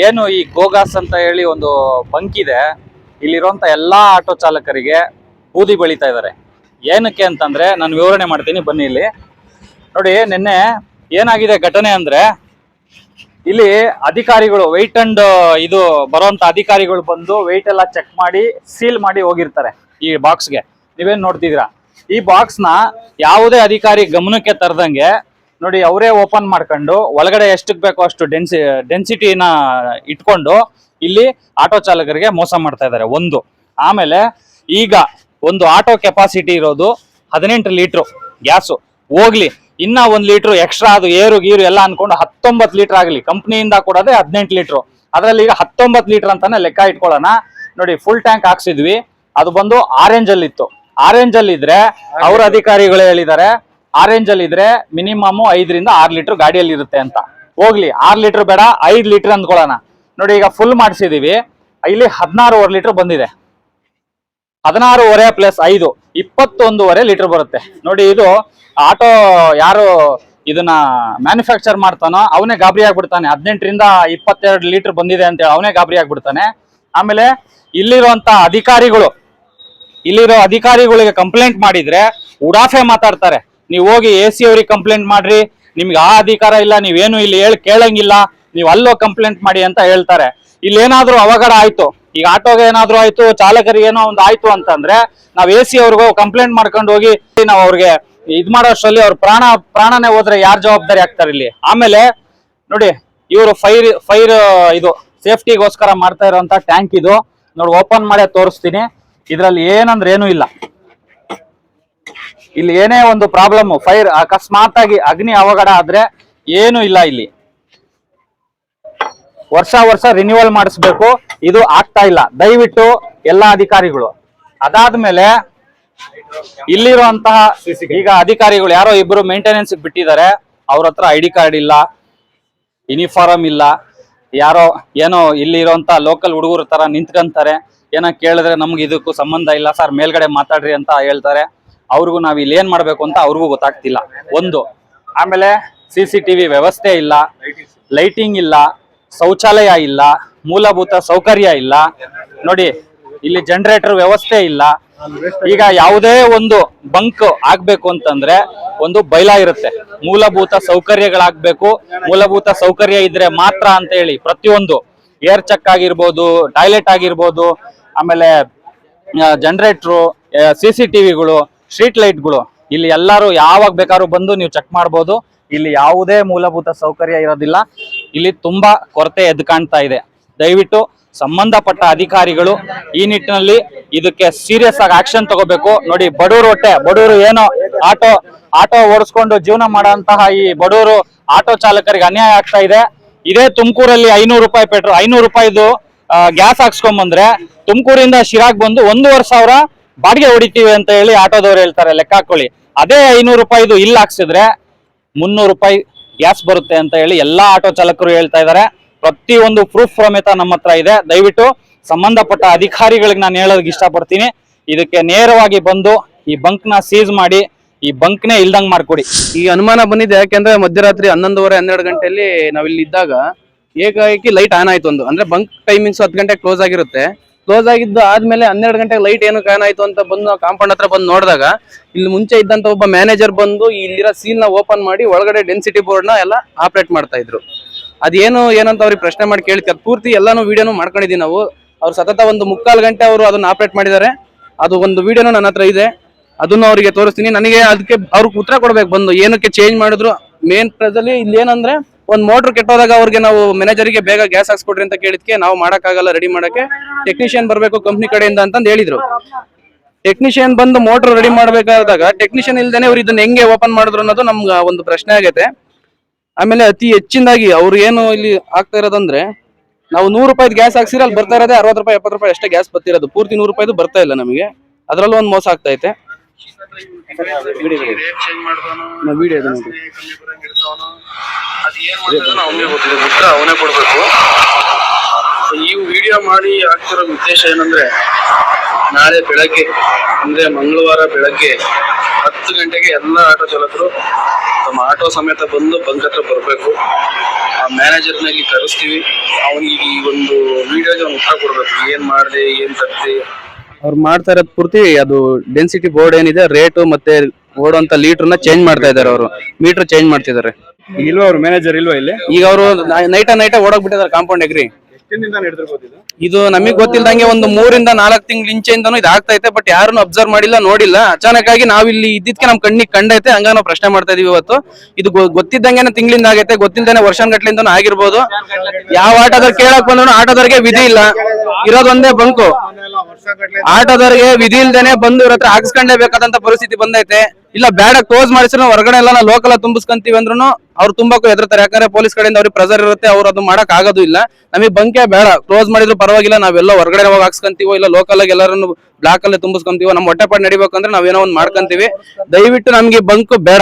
ಏನು ಈ ಗೋಗಾಸ್ ಅಂತ ಹೇಳಿ ಒಂದು ಬಂಕ್ ಇದೆ, ಇಲ್ಲಿರುವಂತ ಎಲ್ಲಾ ಆಟೋ ಚಾಲಕರಿಗೆ ಬೂದಿ ಬೆಳೀತಾ ಇದ್ದಾರೆ. ಏನಕ್ಕೆ ಅಂತಂದ್ರೆ ನಾನು ವಿವರಣೆ ಮಾಡ್ತೀನಿ, ಬನ್ನಿ. ಇಲ್ಲಿ ನೋಡಿ, ನಿನ್ನೆ ಏನಾಗಿದೆ ಘಟನೆ ಅಂದ್ರೆ, ಇಲ್ಲಿ ಅಧಿಕಾರಿಗಳು ವೆಯ್ಟ್ ಅಂಡ್ ಇದು ಬರುವಂತ ಅಧಿಕಾರಿಗಳು ಬಂದು ವೆಯ್ಟ್ ಎಲ್ಲ ಚೆಕ್ ಮಾಡಿ ಸೀಲ್ ಮಾಡಿ ಹೋಗಿರ್ತಾರೆ ಈ ಬಾಕ್ಸ್ಗೆ. ನೀವೇನ್ ನೋಡ್ತಿದ್ದೀರಾ, ಈ ಬಾಕ್ಸ್ ನ ಯಾವುದೇ ಅಧಿಕಾರಿ ಗಮನಕ್ಕೆ ತರದಂಗೆ ನೋಡಿ ಅವರೇ ಓಪನ್ ಮಾಡ್ಕೊಂಡು ಒಳಗಡೆ ಎಷ್ಟಕ್ಕೆ ಬೇಕೋ ಅಷ್ಟು ಡೆನ್ಸಿಟಿನ ಇಟ್ಕೊಂಡು ಇಲ್ಲಿ ಆಟೋ ಚಾಲಕರಿಗೆ ಮೋಸ ಮಾಡ್ತಾ ಇದ್ದಾರೆ. ಒಂದು ಆಮೇಲೆ ಈಗ ಒಂದು ಆಟೋ ಕೆಪಾಸಿಟಿ ಇರೋದು 18 ಲೀಟ್ರು ಗ್ಯಾಸು, ಹೋಗ್ಲಿ ಇನ್ನ 1 ಲೀಟ್ರು ಎಕ್ಸ್ಟ್ರಾ ಅದು ಏರು ಗೀರು ಎಲ್ಲ ಅನ್ಕೊಂಡು 19 ಲೀಟರ್ ಆಗಲಿ, ಕಂಪ್ನಿಯಿಂದ ಕೊಡೋದೇ 18 ಲೀಟ್ರು, ಅದರಲ್ಲಿ ಈಗ 19 ಲೀಟರ್ ಅಂತಾನೆ ಲೆಕ್ಕ ಇಟ್ಕೊಳ್ಳೋಣ. ನೋಡಿ, ಫುಲ್ ಟ್ಯಾಂಕ್ ಹಾಕ್ಸಿದ್ವಿ, ಅದು ಬಂದು ಆರೆಂಜ್ ಅಲ್ಲಿ ಇತ್ತು. ಆರೆಂಜ್ ಅಲ್ಲಿ ಇದ್ರೆ ಅವ್ರ ಅಧಿಕಾರಿಗಳು ಹೇಳಿದ್ದಾರೆ, ಆರೆಂಜ್ ಅಲ್ಲಿ ಇದ್ರೆ ಮಿನಿಮಮ್ 5 ರಿಂದ 6 ಲೀಟರ್ ಗಾಡಿಯಲ್ಲಿ ಇರುತ್ತೆ ಅಂತ. ಹೋಗ್ಲಿ 6 ಲೀಟರ್ ಬೇಡ, 5 ಲೀಟರ್ ಅಂದ್ಕೊಳ್ಳೋಣ. ನೋಡಿ, ಈಗ ಫುಲ್ ಮಾಡಿಸಿದೀವಿ, ಇಲ್ಲಿ 16.5 ಲೀಟರ್ ಬಂದಿದೆ. 16.5 ಪ್ಲಸ್ 5 21.5 ಲೀಟರ್ ಬರುತ್ತೆ. ನೋಡಿ, ಇದು ಆಟೋ ಯಾರು ಇದನ್ನ ಮ್ಯಾನುಫ್ಯಾಕ್ಚರ್ ಮಾಡ್ತಾನೋ ಅವನೇ ಗಾಬರಿ ಆಗ್ಬಿಡ್ತಾನೆ. 18 ರಿಂದ 22 ಲೀಟರ್ ಬಂದಿದೆ ಅಂತ ಹೇಳಿ ಅವನೇ ಗಾಬರಿ ಆಗ್ಬಿಡ್ತಾನೆ. ಆಮೇಲೆ ಇಲ್ಲಿರೋ ಅಧಿಕಾರಿಗಳಿಗೆ ಕಂಪ್ಲೇಂಟ್ ಮಾಡಿದ್ರೆ ಉಡಾಫೆ ಮಾತಾಡ್ತಾರೆ. ನೀವು ಹೋಗಿ AC ಅವ್ರಿಗೆ ಕಂಪ್ಲೇಂಟ್ ಮಾಡ್ರಿ, ನಿಮ್ಗೆ ಆ ಅಧಿಕಾರ ಇಲ್ಲ, ನೀವೇನು ಇಲ್ಲಿ ಕೇಳಂಗಿಲ್ಲ, ನೀವು ಅಲ್ಲೋ ಕಂಪ್ಲೇಂಟ್ ಮಾಡಿ ಅಂತ ಹೇಳ್ತಾರೆ. ಇಲ್ಲಿ ಏನಾದ್ರೂ ಅವಘಡ ಆಯ್ತು, ಈಗ ಆಟೋಗೆ ಏನಾದ್ರು ಆಯ್ತು, ಚಾಲಕರಿಗೆ ಏನೋ ಒಂದು ಆಯ್ತು ಅಂತಂದ್ರೆ ನಾವ್ AC ಅವ್ರಿಗೂ ಕಂಪ್ಲೇಂಟ್ ಮಾಡ್ಕೊಂಡು ಹೋಗಿ ನಾವು ಅವ್ರಿಗೆ ಇದ್ ಮಾಡೋಷ್ಟರಲ್ಲಿ ಅವ್ರ ಪ್ರಾಣನೇ ಹೋದ್ರೆ ಯಾರು ಜವಾಬ್ದಾರಿ ಆಗ್ತಾರೆ ಇಲ್ಲಿ? ಆಮೇಲೆ ನೋಡಿ, ಇವರು ಫೈರ್ ಇದು ಸೇಫ್ಟಿಗೋಸ್ಕರ ಮಾಡ್ತಾ ಇರುವಂತ ಟ್ಯಾಂಕ್ ಇದು ನೋಡಿ, ಓಪನ್ ಮಾಡಿ ತೋರಿಸ್ತೀನಿ. ಇದ್ರಲ್ಲಿ ಏನಂದ್ರೆ ಏನೂ ಇಲ್ಲ. ಇಲ್ಲಿ ಏನೇ ಒಂದು ಪ್ರಾಬ್ಲಮ್, ಫೈರ್ ಅಕಸ್ಮಾತ್ ಆಗಿ ಅಗ್ನಿ ಅವಘಡ ಆದ್ರೆ ಏನು ಇಲ್ಲ. ಇಲ್ಲಿ ವರ್ಷ ರಿನ್ಯೂವಲ್ ಮಾಡಿಸ್ಬೇಕು, ಇದು ಆಗ್ತಾ ಇಲ್ಲ. ದಯವಿಟ್ಟು ಎಲ್ಲಾ ಅಧಿಕಾರಿಗಳು. ಅದಾದ್ಮೇಲೆ ಇಲ್ಲಿರುವಂತಹ ಈಗ ಅಧಿಕಾರಿಗಳು ಯಾರೋ ಇಬ್ರು ಮೇಂಟೆನೆನ್ಸ್ ಬಿಟ್ಟಿದ್ದಾರೆ, ಅವ್ರ ಹತ್ರ ID ಕಾರ್ಡ್ ಇಲ್ಲ, ಯೂನಿಫಾರ್ಮ್ ಇಲ್ಲ. ಯಾರೋ ಏನೋ ಇಲ್ಲಿ ಇರುವಂತ ಲೋಕಲ್ ಹುಡುಗರ ತರ ನಿಂತ್ಕೊಂತಾರೆ. ಏನೋ ಕೇಳಿದ್ರೆ ನಮ್ಗೆ ಇದಕ್ಕೂ ಸಂಬಂಧ ಇಲ್ಲ ಸರ್, ಮೇಲ್ಗಡೆ ಮಾತಾಡ್ರಿ ಅಂತ ಹೇಳ್ತಾರೆ. ಅವ್ರಿಗೂ ನಾವ್ ಇಲ್ಲಿ ಏನ್ ಮಾಡ್ಬೇಕು ಅಂತ ಅವ್ರಿಗೂ ಗೊತ್ತಾಗ್ತಿಲ್ಲ. ಒಂದು ಆಮೇಲೆ CCTV ವ್ಯವಸ್ಥೆ ಇಲ್ಲ, ಲೈಟಿಂಗ್ ಇಲ್ಲ, ಶೌಚಾಲಯ ಇಲ್ಲ, ಮೂಲಭೂತ ಸೌಕರ್ಯ ಇಲ್ಲ. ನೋಡಿ, ಇಲ್ಲಿ ಜನರೇಟರ್ ವ್ಯವಸ್ಥೆ ಇಲ್ಲ. ಈಗ ಯಾವುದೇ ಒಂದು ಬಂಕ್ ಆಗ್ಬೇಕು ಅಂತಂದ್ರೆ ಒಂದು ಬೈಲಾ ಇರುತ್ತೆ, ಮೂಲಭೂತ ಸೌಕರ್ಯಗಳಾಗ್ಬೇಕು, ಮೂಲಭೂತ ಸೌಕರ್ಯ ಇದ್ರೆ ಮಾತ್ರ ಅಂತ ಹೇಳಿ ಪ್ರತಿಯೊಂದು ಏರ್ ಚೆಕ್ ಆಗಿರ್ಬೋದು, ಟಾಯ್ಲೆಟ್ ಆಗಿರ್ಬೋದು, ಆಮೇಲೆ ಜನರೇಟ್ರು, CCTVಗಳು, ಸ್ಟ್ರೀಟ್ ಲೈಟ್ಗಳು, ಇಲ್ಲಿ ಎಲ್ಲರೂ ಯಾವಾಗ ಬೇಕಾದ್ರೂ ಬಂದು ನೀವು ಚೆಕ್ ಮಾಡ್ಬೋದು. ಇಲ್ಲಿ ಯಾವುದೇ ಮೂಲಭೂತ ಸೌಕರ್ಯ ಇರೋದಿಲ್ಲ. ಇಲ್ಲಿ ತುಂಬಾ ಕೊರತೆ ಎದ್ದು ಕಾಣ್ತಾ ಇದೆ. ದಯವಿಟ್ಟು ಸಂಬಂಧಪಟ್ಟ ಅಧಿಕಾರಿಗಳು ಈ ನಿಟ್ಟಿನಲ್ಲಿ ಇದಕ್ಕೆ ಸೀರಿಯಸ್ ಆಗಿ ಆಕ್ಷನ್ ತಗೋಬೇಕು. ನೋಡಿ, ಬಡವರು ಏನೋ ಆಟೋ ಓಡಿಸ್ಕೊಂಡು ಜೀವನ ಮಾಡುವಂತಹ ಈ ಬಡವರು ಆಟೋ ಚಾಲಕರಿಗೆ ಅನ್ಯಾಯ ಆಗ್ತಾ ಇದೆ. ಇದೇ ತುಮಕೂರಲ್ಲಿ 500 ರೂಪಾಯಿ ಪೆಟ್ರೋಲ್, 500 ರೂಪಾಯಿದು ಗ್ಯಾಸ್ ಹಾಕ್ಸ್ಕೊಂಡ್ ಬಂದ್ರೆ ತುಮಕೂರಿಂದ ಶಿರಾಗ್ ಬಂದು 1,500 ಬಾಡಿಗೆ ಹೊಡಿತೀವಿ ಅಂತ ಹೇಳಿ ಆಟೋದವ್ರು ಹೇಳ್ತಾರೆ. ಲೆಕ್ಕ ಹಾಕೊಳ್ಳಿ. ಅದೇ 500 ರೂಪಾಯಿದು ಇಲ್ಲಿ ಹಾಕ್ಸಿದ್ರೆ 300 ರೂಪಾಯಿ ಗ್ಯಾಸ್ ಬರುತ್ತೆ ಅಂತ ಹೇಳಿ ಎಲ್ಲಾ ಆಟೋ ಚಾಲಕರು ಹೇಳ್ತಾ ಇದ್ದಾರೆ. ಪ್ರತಿಯೊಂದು ಪ್ರೂಫ್ ಸಮೇತ ನಮ್ಮ ಹತ್ರ ಇದೆ. ದಯವಿಟ್ಟು ಸಂಬಂಧಪಟ್ಟ ಅಧಿಕಾರಿಗಳಿಗೆ ನಾನು ಹೇಳೋದಕ್ಕೆ ಇಷ್ಟಪಡ್ತೀನಿ, ಇದಕ್ಕೆ ನೇರವಾಗಿ ಬಂದು ಈ ಬಂಕ್ ನ ಸೀಸ್ ಮಾಡಿ ಈ ಬಂಕ್ ನೇ ಇಲ್ದಂಗ್ ಮಾಡ್ಕೊಡಿ. ಈ ಅನುಮಾನ ಬಂದಿದೆ ಯಾಕೆಂದ್ರೆ ಮಧ್ಯರಾತ್ರಿ 11:30-12 ಗಂಟೆಯಲ್ಲಿ ನಾವಿಲ್ಲಿ ಇದ್ದಾಗ ಏಕಾಏಕಿ ಲೈಟ್ ಆನ್ ಆಯ್ತು. ಒಂದು ಅಂದ್ರೆ ಬಂಕ್ ಟೈಮಿಂಗ್ಸ್ 10 ಗಂಟೆಗೆ ಕ್ಲೋಸ್ ಆಗಿರುತ್ತೆ. ಕ್ಲೋಸ್ ಆಗಿದ್ದು ಆದ್ಮೇಲೆ 12 ಗಂಟೆಗೆ ಲೈಟ್ ಏನು ಆನ್ ಆಯ್ತು ಅಂತ ಬಂದು ಕಾಂಪೌಂಡ್ ಹತ್ರ ಬಂದು ನೋಡಿದಾಗ ಇಲ್ಲಿ ಮುಂಚೆ ಇದ್ದಂತ ಒಬ್ಬ ಮ್ಯಾನೇಜರ್ ಬಂದು ಇಲ್ಲಿರೋ ಸೀಲ್ ನ ಓಪನ್ ಮಾಡಿ ಒಳಗಡೆ ಡೆನ್ಸಿಟಿ ಬೋರ್ಡ್ ನ ಎಲ್ಲ ಆಪರೇಟ್ ಮಾಡ್ತಾ ಇದ್ರು. ಅದೇನು ಏನಂತ ಅವ್ರಿಗೆ ಪ್ರಶ್ನೆ ಮಾಡಿ ಕೇಳ್ತಾರೆ. ಪೂರ್ತಿ ಎಲ್ಲಾನು ವಿಡಿಯೋನು ಮಾಡ್ಕೊಂಡಿದೀವಿ ನಾವು. ಅವ್ರು ಸತತ 1.25 ಗಂಟೆ ಅವರು ಅದನ್ನ ಆಪರೇಟ್ ಮಾಡಿದ್ದಾರೆ. ಅದು ಒಂದು ವಿಡಿಯೋನು ನನ್ನ ಹತ್ರ ಇದೆ, ಅದನ್ನು ಅವರಿಗೆ ತೋರಿಸ್ತೀನಿ. ನನಗೆ ಅದಕ್ಕೆ ಅವ್ರಿಗೆ ಉತ್ತರ ಕೊಡ್ಬೇಕು ಬಂದು ಏನಕ್ಕೆ ಚೇಂಜ್ ಮಾಡಿದ್ರು. ಮೇನ್ ಪ್ರಜಲ್ಲಿ ಇಲ್ಲಿ ಏನಂದ್ರೆ ಒಂದ್ ಮೋಟರ್ ಕೆಟ್ಟೋದಾಗ ಅವ್ರಿಗೆ ನಾವು ಮ್ಯಾನೇಜರ್ಗೆ ಬೇಗ ಗ್ಯಾಸ್ ಹಾಕ್ಸ್ಕೊಡ್ರಿ ಅಂತ ಕೇಳಿದ್ಕೆ ನಾವು ಮಾಡಕ್ಕಾಗಲ್ಲ, ರೆಡಿ ಮಾಡಕ್ಕೆ ಟೆಕ್ನಿಷಿಯನ್ ಬರ್ಬೇಕು ಕಂಪ್ನಿ ಕಡೆಯಿಂದ ಅಂತಂದು ಹೇಳಿದ್ರು. ಟೆಕ್ನಿಷಿಯನ್ ಬಂದು ಮೋಟರ್ ರೆಡಿ ಮಾಡ್ಬೇಕಾದಾಗ ಟೆಕ್ನಿಷಿಯನ್ ಇಲ್ದೇನೆ ಅವ್ರು ಇದನ್ನ ಹೆಂಗೆ ಓಪನ್ ಮಾಡಿದ್ರು ಅನ್ನೋದು ನಮ್ಗೆ ಒಂದು ಪ್ರಶ್ನೆ ಆಗೈತೆ. ಆಮೇಲೆ ಅತಿ ಹೆಚ್ಚಿನದಾಗಿ ಅವ್ರು ಏನು ಇಲ್ಲಿ ಆಗ್ತಾ ಇರೋದಂದ್ರೆ, ನಾವು 100 ರೂಪಾಯಿ ಗ್ಯಾಸ್ ಹಾಕ್ಸಿದ್ರೆ ಅಲ್ಲಿ ಬರ್ತಾ ಇರೋದೇ 60 ರೂಪಾಯಿ 70 ರೂಪಾಯಿ ಅಷ್ಟೇ ಗ್ಯಾಸ್ ಬರ್ತಿರೋದು. ಪೂರ್ತಿ 100 ರೂಪಾಯಿದು ಬರ್ತಾ ಇಲ್ಲ ನಮಗೆ. ಅದ್ರಲ್ಲೂ ಒಂದು ಮೋಸ ಆಗ್ತಾ ಐತೆ. ಅವನೇ ಕೊಡ್ಬೇಕು. ಈ ವಿಡಿಯೋ ಮಾಡಿ ಆಗ್ತಿರೋ ಉದ್ದೇಶ ಏನಂದ್ರೆ, ನಾಳೆ ಬೆಳಗ್ಗೆ ಅಂದ್ರೆ ಮಂಗಳವಾರ ಬೆಳಗ್ಗೆ 10 ಗಂಟೆಗೆ ಎಲ್ಲ ಆಟೋ ಚಾಲಕರು ತಮ್ಮ ಆಟೋ ಸಮೇತ ಬಂದು ಬಂಕ್ ಹತ್ರ ಬರಬೇಕು. ಆ ಮ್ಯಾನೇಜರ್ನ ಇಲ್ಲಿ ಕರೆಸ್ತೀವಿ. ಅವನಿಗೆ ಈ ಒಂದು ವಿಡಿಯೋಗೆ ಅವ್ನು ಉತ್ತರ ಕೊಡ್ಬೇಕು, ಏನ್ ಮಾಡಿದೆ ಏನ್ ತಪ್ಪಿ. ಅವ್ರು ಮಾಡ್ತಾ ಇರೋದು ಪೂರ್ತಿ ಅದು ಡೆನ್ಸಿಟಿ ಬೋರ್ಡ್ ಏನಿದೆ ರೇಟು ಮತ್ತೆ ಓಡುವಂತ ಲೀಟರ್ನ ಚೇಂಜ್ ಮಾಡ್ತಾ ಇದಾರೆ. ಅವರು ಮೀಟರ್ ಚೇಂಜ್ ಮಾಡ್ತಿದ್ದಾರೆ. ಇಲ್ವಾ ಅವ್ರ ಮ್ಯಾನೇಜರ್ ಇಲ್ವಾ ಇಲ್ಲಿ? ಈಗ ಅವರು ನೈಟ ಓಡಕ್ ಬಿಟ್ಟಿದ್ದಾರೆ ಕಾಂಪೌಂಡ್ ಎಗ್ರಿ. ಇದು ನಮಗ್ ಗೊತ್ತಿಲ್ದಂಗೆ ಒಂದು 3 ರಿಂದ 4 ತಿಂಗಳ ಇಂಚೆಯಿಂದನೂ ಇದು ಆಗ್ತೈತೆ. ಬಟ್ ಯಾರನ್ನು ಅಬ್ಸರ್ವ್ ಮಾಡಿಲ್ಲ, ನೋಡಿಲ್ಲ. ಅಚಾನಕ್ ಆಗಿ ನಾವ್ ಇಲ್ಲಿ ಇದ್ದಿದ್ಕೆ ನಮ್ ಕಣ್ಣಿಗೆ ಕಂಡೈತೆ, ಹಂಗ ನಾವು ಪ್ರಶ್ನೆ ಮಾಡ್ತಾ ಇದೀವಿ ಇವತ್ತು. ಇದು ಗೊತ್ತಿದ್ದಂಗೆ ತಿಂಗಳಿಂದ ಆಗೈತೆ, ಗೊತ್ತಿಲ್ದೇನೆ ವರ್ಷಗಟ್ಲಿಂದನೂ ಆಗಿರ್ಬೋದು. ಯಾವ ಆಟೋದವ್ರು ಕೇಳಕ್ ಬಂದ್ರು ಆಟೋದವ್ರಿಗೆ ವಿಧಿ ಇಲ್ಲ, ಇರೋದೊಂದೇ ಬಂಕು. ಆಟೋದವ್ರಿಗೆ ವಿಧಿ ಇಲ್ದೇನೆ ಬಂದು ಇವ್ರ ಹತ್ರ ಹಾಕ್ಸ್ಕೊಂಡೇಬೇಕಾದಂತ ಪರಿಸ್ಥಿತಿ ಬಂದೈತೆ. ಇಲ್ಲ ಬೇಡ ಕ್ಲೋಸ್ ಮಾಡಿಸಿದ್ರು ಹೊರಗಡೆ ಎಲ್ಲ ನಾವು ಲೋಕಲ್ ತುಂಬಿಸ್ಕೊಂತೀವಿ ಅಂದ್ರೂ ಅವ್ರು ತುಂಬಾಕು ಹೆದರ್ತಾರೆ. ಯಾಕಂದ್ರೆ ಪೊಲೀಸ್ ಕಡೆಯಿಂದ ಅವ್ರಿಗೆ ಪ್ರೆಸರ್ ಇರುತ್ತೆ, ಅವ್ರು ಅದು ಮಾಡಕ್ ಆಗೋದು ಇಲ್ಲ. ನಮಗೆ ಬಂಕೆ ಬೇಡ, ಕ್ಲೋಸ್ ಮಾಡಿದ್ರು ಪರವಾಗಿಲ್ಲ, ನಾವೆಲ್ಲ ಹೊರಗಡೆ ಹೋಗಿ ಹಾಕ್ಸ್ಕೊಂತೀವೋ ಇಲ್ಲ ಲೋಕಲ್ ಆಗಿ ಎಲ್ಲರನ್ನು ಬ್ಲಾಕ್ ಅಲ್ಲೇ ತುಂಬಿಸ್ಕೊಂತೀವೋ, ನಮ್ಮ ಹೊಟ್ಟೆಪಾಡು ನಡಿಬೇಕಂದ್ರೆ ನಾವೇನೋ ಒಂದ್ ಮಾಡ್ಕೊಂತೀವಿ. ದಯವಿಟ್ಟು ನಮ್ಗೆ ಬಂಕು ಬೇಡ.